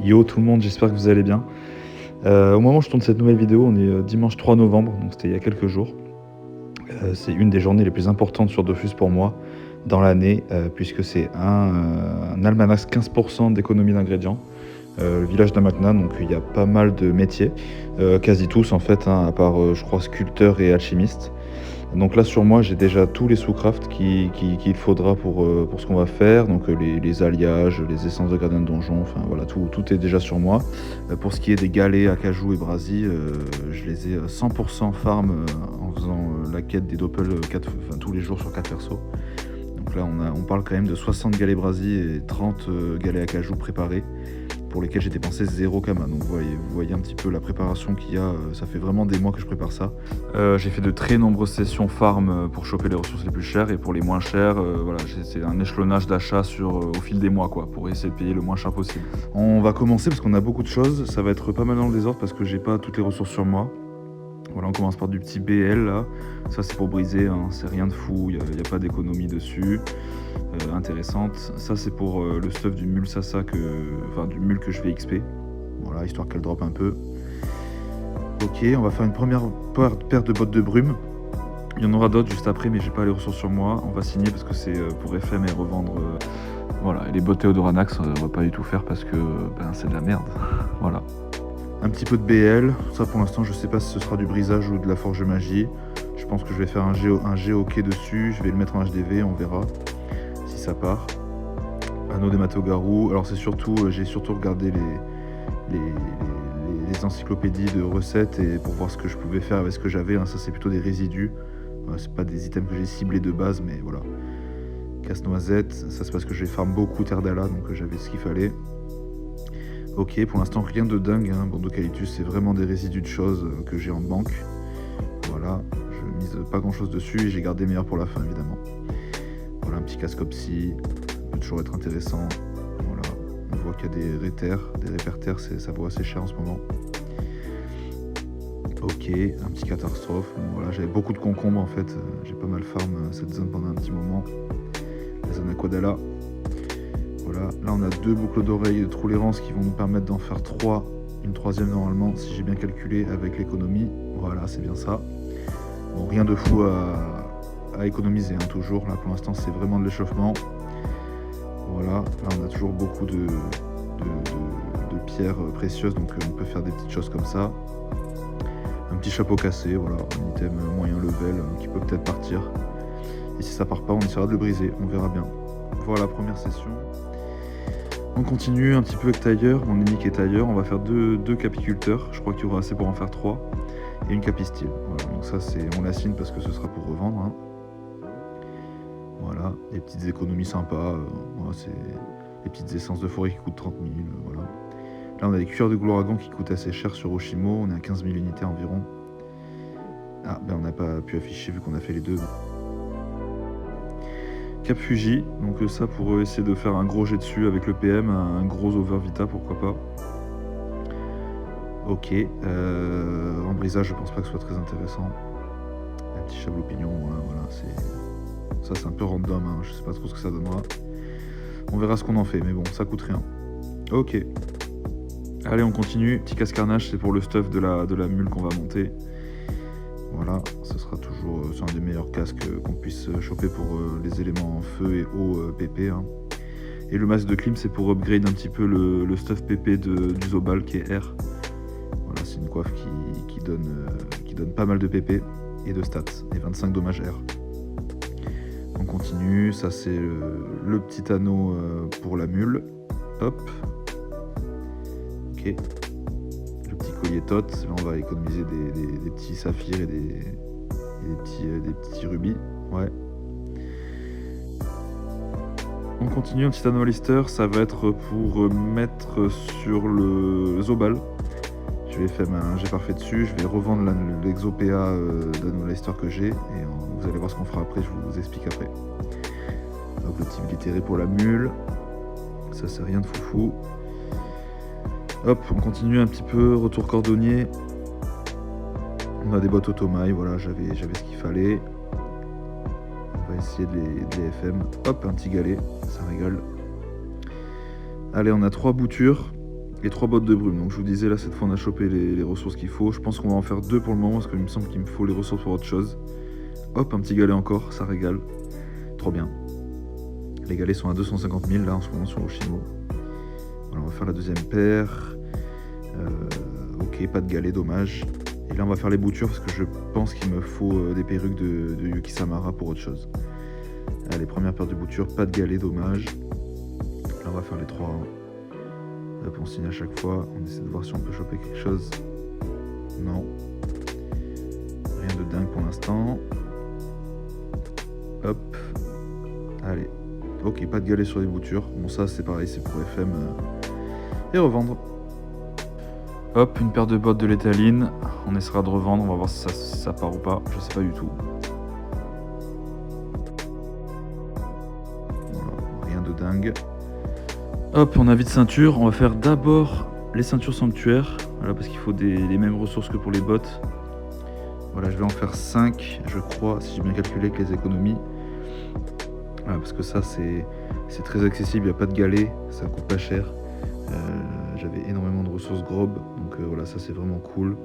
Yo tout le monde, j'espère que vous allez bien. Au moment où je tourne cette nouvelle vidéo, on est, dimanche 3 novembre, donc c'était il y a quelques jours. C'est une des journées les plus importantes sur Dofus pour moi dans l'année, puisque c'est un almanach 15 d'économie d'ingrédients. Le village d'Amakna, donc il y a pas mal de métiers, quasi tous en fait, hein, à part, je crois sculpteur et alchimiste. Donc là sur moi j'ai déjà tous les sous-crafts qu'il faudra pour ce qu'on va faire, donc les alliages, les essences de gradins de donjon, enfin voilà, tout est déjà sur moi. Pour ce qui est des galets, acajou et brasier, je les ai 100% farm en faisant la quête des doppel tous les jours sur 4 persos. Donc là on parle quand même de 60 galets brasier et 30 galets acajou préparés, pour lesquels j'ai dépensé 0 kama. Donc vous voyez un petit peu la préparation qu'il y a, ça fait vraiment des mois que je prépare ça. J'ai fait de très nombreuses sessions farm pour choper les ressources les plus chères, et pour les moins chères, voilà, c'est un échelonnage d'achat au fil des mois, quoi, pour essayer de payer le moins cher possible. On va commencer parce qu'on a beaucoup de choses, ça va être pas mal dans le désordre parce que j'ai pas toutes les ressources sur moi. Voilà, on commence par du petit BL là, ça c'est pour briser, hein, c'est rien de fou, il n'y a pas d'économie dessus. Intéressante. Ça c'est pour le stuff du mule Sasa, du mule que je vais XP. Voilà, histoire qu'elle drop un peu. Ok, on va faire une première paire de bottes de brume. Il y en aura d'autres juste après, mais j'ai pas les ressources sur moi. On va signer parce que c'est pour FM et revendre. Voilà, et les bottes Théodoranax, on va pas du tout faire parce que c'est de la merde. Voilà. Un petit peu de BL. Ça pour l'instant, je sais pas si ce sera du brisage ou de la forge magie. Je pense que je vais faire un GOK dessus. Je vais le mettre en HDV, on verra si ça part. Anneau des Matogarou. Alors c'est surtout, j'ai surtout regardé les encyclopédies de recettes et pour voir ce que je pouvais faire avec ce que j'avais, hein. Ça c'est plutôt des résidus. C'est pas des items que j'ai ciblés de base, mais voilà. Casse-noisette, ça c'est parce que j'ai farm beaucoup Terdala, donc j'avais ce qu'il fallait. Ok, pour l'instant rien de dingue, hein. Bordocalitus, c'est vraiment des résidus de choses que j'ai en banque. Voilà, je mise pas grand chose dessus et j'ai gardé meilleur pour la fin évidemment. Voilà, un petit casque opsy, ça peut toujours être intéressant. Voilà, on voit qu'il y a des répertaires, ça vaut assez cher en ce moment. Ok, un petit catastrophe. Bon, voilà, j'avais beaucoup de concombres en fait, j'ai pas mal farm cette zone pendant un petit moment. La zone Aquadala. Voilà, là on a 2 boucles d'oreilles de Troulérance qui vont nous permettre d'en faire 3, une troisième normalement si j'ai bien calculé avec l'économie. Voilà, c'est bien ça. Bon, rien de fou à économiser, hein, toujours. Là pour l'instant c'est vraiment de l'échauffement. Voilà, là on a toujours beaucoup de pierres précieuses, donc on peut faire des petites choses comme ça. Un petit chapeau cassé, voilà, un item moyen level qui peut peut-être partir. Et si ça part pas, on essaiera de le briser, on verra bien. Voilà, première session. On continue un petit peu avec tailleur, mon ennemi qui est tailleur. On va faire deux capiculteurs, je crois qu'il y aura assez pour en faire 3. Et une capistyle. Voilà, donc ça on l'assigne parce que ce sera pour revendre, hein. Voilà, des petites économies sympas. Voilà, c'est des petites essences de forêt qui coûtent 30 000. Voilà. Là on a des cuirs de gloragan qui coûtent assez cher sur Oshimo, on est à 15 000 unités environ. Ah ben on n'a pas pu afficher vu qu'on a fait les deux. Cap Fuji, donc ça pour essayer de faire un gros jet dessus avec le PM, un gros over vita, pourquoi pas. Ok, en brisage je pense pas que ce soit très intéressant. Un petit chablot pignon, voilà, c'est un peu random, hein, je sais pas trop ce que ça donnera. On verra ce qu'on en fait, mais bon, ça coûte rien. Ok. Allez, on continue. Petit casse-carnage, c'est pour le stuff de la mule qu'on va monter. Voilà, ce sera toujours c'est un des meilleurs casques qu'on puisse choper pour les éléments en feu et eau PP, hein. Et le masque de clim, c'est pour upgrade un petit peu le stuff PP du Zobal qui est R. Voilà, c'est une coiffe qui donne pas mal de PP et de stats, et 25 dommages R. On continue, ça c'est le petit anneau pour la mule. Hop. Ok. Le petit collier tot, là on va économiser des petits saphirs et des petits rubis. Ouais. On continue, un petit anneau Lister, ça va être pour mettre sur le Zobal. J'ai parfait dessus, je vais revendre l'exo-PA d'anneau Lister que j'ai, et vous allez voir ce qu'on fera après, je vous explique après. Donc le petit militaire pour la mule, ça c'est rien de foufou. Hop, on continue un petit peu, retour cordonnier. On a des bottes automailles, voilà, j'avais ce qu'il fallait. On va essayer de les FM. Hop, un petit galet, ça régale. Allez, on a 3 boutures. et 3 bottes de brume. Donc je vous disais, là cette fois on a chopé les ressources qu'il faut. Je pense qu'on va en faire 2 pour le moment parce qu'il me semble qu'il me faut les ressources pour autre chose. Hop, un petit galet encore, ça régale. Trop bien. Les galets sont à 250 000 là en ce moment sur Oshimo. Voilà, on va faire la deuxième paire. Ok, pas de galet, dommage. Et là on va faire les boutures parce que je pense qu'il me faut des perruques de Yuki Samara pour autre chose. Allez, première paire de boutures, pas de galet, dommage. Là on va faire les 3. Hop, on signe à chaque fois. On essaie de voir si on peut choper quelque chose. Non. Rien de dingue pour l'instant. Hop. Allez. Ok, pas de galet sur les boutures. Bon, ça c'est pareil, c'est pour FM et revendre. Hop, une paire de bottes de l'étaline. On essaiera de revendre, on va voir si ça part ou pas. Je sais pas du tout. Voilà, rien de dingue. Hop, on a vide ceinture. On va faire d'abord les ceintures sanctuaires. Voilà, parce qu'il faut les mêmes ressources que pour les bottes. Voilà, je vais en faire 5, je crois, si j'ai bien calculé avec les économies. Voilà, parce que ça, c'est très accessible, il n'y a pas de galet, ça coûte pas cher. J'avais énormément de ressources grob, donc voilà, ça c'est vraiment cool.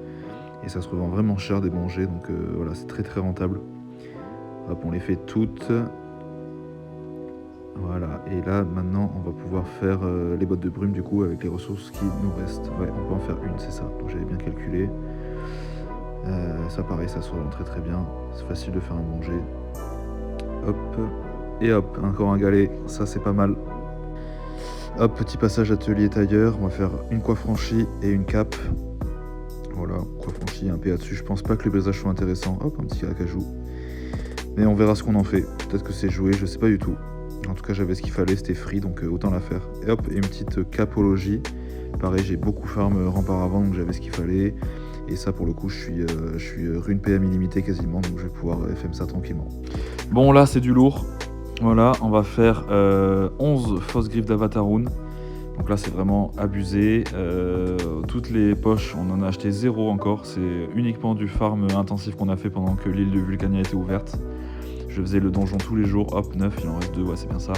Et ça se revend vraiment cher des bongers, donc voilà, c'est très rentable. Hop, on les fait toutes. Voilà, et là maintenant on va pouvoir faire les bottes de brume du coup avec les ressources qui nous restent. Ouais, on peut en faire une, c'est ça, donc j'avais bien calculé. Ça pareil, ça se revend très bien, c'est facile de faire un bonger. Hop, et hop, encore un galet, ça c'est pas mal. Hop, petit passage atelier tailleur, on va faire une coiffe franchie et une cape. Voilà, coiffe franchie, un PA dessus, je pense pas que le brisage soit intéressant. Hop, un petit acajou. Mais on verra ce qu'on en fait, peut-être que c'est joué, je sais pas du tout. En tout cas j'avais ce qu'il fallait, c'était free, donc autant la faire. Et hop, et une petite capologie. Pareil, j'ai beaucoup farm rempart avant, donc j'avais ce qu'il fallait. Et ça pour le coup, je suis rune PM illimité quasiment, donc je vais pouvoir FM ça tranquillement. Bon là c'est du lourd. Voilà, on va faire 11 fausses griffes d'Avatarun. Donc là c'est vraiment abusé. Toutes les poches, on en a acheté 0 encore. C'est uniquement du farm intensif qu'on a fait pendant que l'île de Vulcania était ouverte. Je faisais le donjon tous les jours. Hop, 9, il en reste 2, ouais c'est bien ça.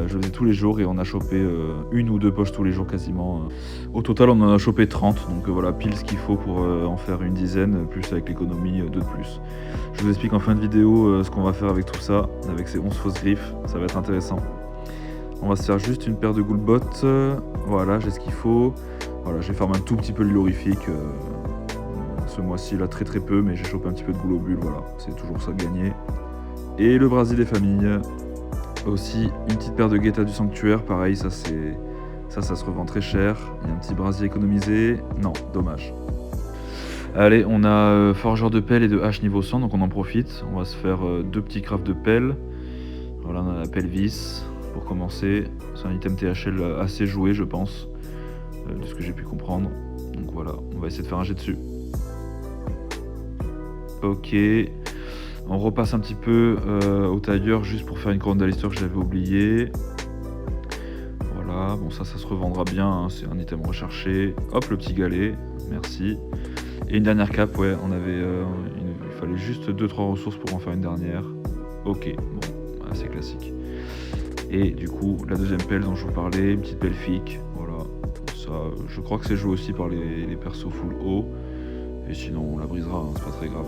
Je faisais tous les jours et on a chopé 1 ou 2 poches tous les jours quasiment. Au total on en a chopé 30, donc voilà, pile ce qu'il faut pour en faire une dizaine, plus avec l'économie 2 de plus. Je vous explique en fin de vidéo ce qu'on va faire avec tout ça, avec ces 11 fausses griffes, ça va être intéressant. On va se faire juste une paire de goulebottes, voilà, j'ai ce qu'il faut. Voilà, je vais faire un tout petit peu de l'horrifique ce mois-ci là, très peu, mais j'ai chopé un petit peu de globules, voilà, c'est toujours ça de gagner. Et le brasier des familles. Aussi une petite paire de guetta du sanctuaire, pareil, ça se revend très cher. Il y a un petit brasier économisé, non, dommage. Allez, on a forgeur de pelle et de hache niveau 100, donc on en profite. On va se faire 2 petits crafts de pelle. Voilà, on a la pelle vis pour commencer. C'est un item THL assez joué, je pense, de ce que j'ai pu comprendre. Donc voilà, on va essayer de faire un jet dessus. Ok. On repasse un petit peu au tailleur juste pour faire une couronne d'Alistair que j'avais oublié. Voilà, bon ça se revendra bien, hein, c'est un item recherché. Hop, le petit galet, merci. Et une dernière cape, ouais, on avait, il fallait juste 2-3 ressources pour en faire une dernière. Ok, bon, assez classique. Et du coup, la deuxième pelle dont je vous parlais, une petite pelle fique, voilà. Ça, je crois que c'est joué aussi par les persos full haut. Et sinon, on la brisera, hein, c'est pas très grave.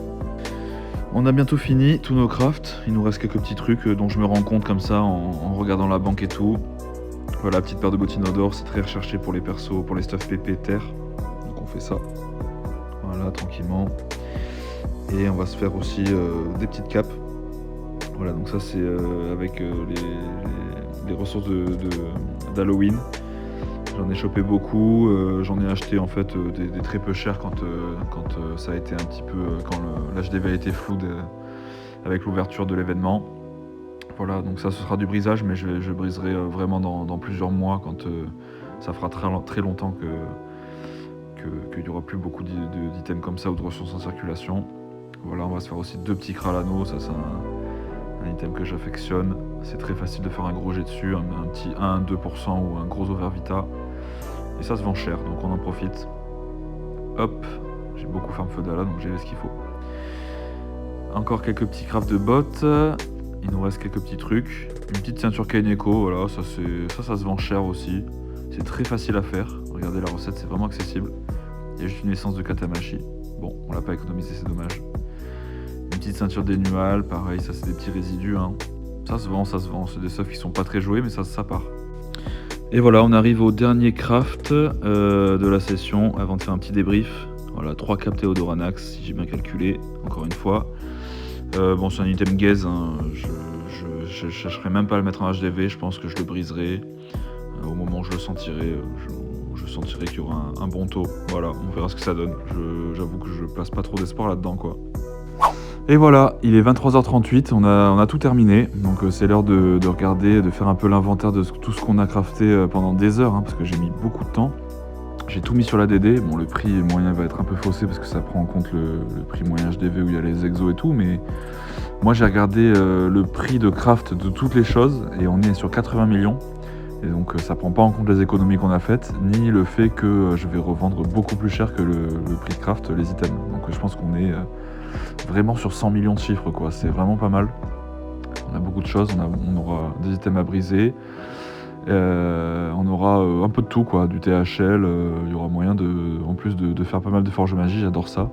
On a bientôt fini tous nos crafts, il nous reste quelques petits trucs dont je me rends compte comme ça en regardant la banque et tout. Voilà, petite paire de bottines d'or, c'est très recherché pour les persos, pour les stuff PP terre. Donc on fait ça. Voilà, tranquillement. Et on va se faire aussi des petites capes. Voilà, donc ça c'est avec les ressources d'Halloween. J'en ai chopé beaucoup, j'en ai acheté en fait des très peu chers quand ça a été un petit peu, quand l'HDV a été flou avec l'ouverture de l'événement. Voilà, donc ça ce sera du brisage, mais je briserai vraiment dans plusieurs mois quand ça fera très longtemps qu'il n'y aura plus beaucoup d'items comme ça ou de ressources en circulation. Voilà, on va se faire aussi 2 petits crânes à l'anneau, ça c'est un item que j'affectionne. C'est très facile de faire un gros jet dessus, un petit 1-2% ou un gros overvita. Et ça se vend cher, donc on en profite. Hop, j'ai beaucoup farm Feudala, donc j'ai ce qu'il faut. Encore quelques petits crafts de bottes. Il nous reste quelques petits trucs. Une petite ceinture Kaneko, voilà, ça se vend cher aussi. C'est très facile à faire. Regardez la recette, c'est vraiment accessible. Il y a juste une essence de katamashi. Bon, on l'a pas économisé, c'est dommage. Une petite ceinture dénuale, pareil, ça c'est des petits résidus. Hein. Ça se vend, ça se vend. C'est des stuffs qui sont pas très joués, mais ça part. Et voilà, on arrive au dernier craft de la session, avant de faire un petit débrief. Voilà, 3 caps Théodoranax, si j'ai bien calculé, encore une fois. Bon, c'est un item gaze, hein. Je chercherai même pas à le mettre en HDV, je pense que je le briserai au moment où je le sentirai. Je sentirai qu'il y aura un bon taux. Voilà, on verra ce que ça donne. J'avoue que je place pas trop d'espoir là-dedans, quoi. Et voilà, il est 23h38, on a tout terminé. Donc c'est l'heure de regarder, de faire un peu l'inventaire de tout ce qu'on a crafté pendant des heures, hein, parce que j'ai mis beaucoup de temps. J'ai tout mis sur la DD. Bon, le prix moyen va être un peu faussé parce que ça prend en compte le prix moyen HDV où il y a les exos et tout, mais moi j'ai regardé le prix de craft de toutes les choses et on est sur 80 millions. Et donc ça prend pas en compte les économies qu'on a faites, ni le fait que je vais revendre beaucoup plus cher que le prix de craft les items. Donc je pense qu'on est vraiment sur 100 millions de chiffres, quoi. C'est vraiment pas mal. On a beaucoup de choses, on aura des items à briser. On aura un peu de tout, quoi, du THL, il y aura moyen en plus de faire pas mal de forge magie, j'adore ça.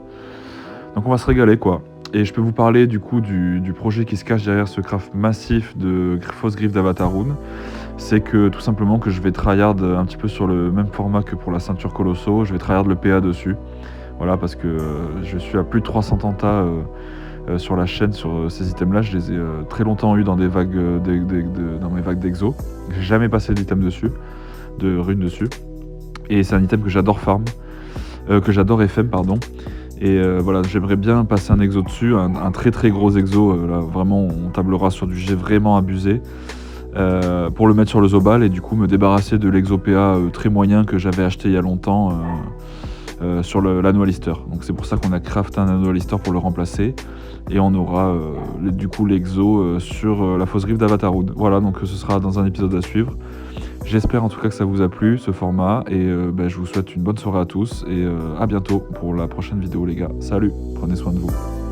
Donc on va se régaler, quoi. Et je peux vous parler du coup du projet qui se cache derrière ce craft massif de fausse griffe d'Avatar Rune. C'est que tout simplement que je vais tryhard un petit peu sur le même format que pour la ceinture Colosso, je vais tryhard le PA dessus. Voilà, parce que je suis à plus de 300 tentas sur la chaîne sur ces items là, je les ai très longtemps eu dans des vagues dans mes vagues d'exo. J'ai jamais passé d'item dessus, de runes dessus. Et c'est un item que j'adore farm, que j'adore FM pardon. Et voilà, j'aimerais bien passer un exo dessus, un très très gros exo, là vraiment on tablera sur du G vraiment abusé. Pour le mettre sur le Zobal et du coup me débarrasser de l'exo PA très moyen que j'avais acheté il y a longtemps sur l'annual lister. Donc c'est pour ça qu'on a crafté un annual lister pour le remplacer. Et on aura du coup l'exo sur la fausse griffe d'Avatar Rune. Voilà, donc ce sera dans un épisode à suivre. J'espère en tout cas que ça vous a plu ce format et je vous souhaite une bonne soirée à tous et à bientôt pour la prochaine vidéo les gars. Salut, prenez soin de vous.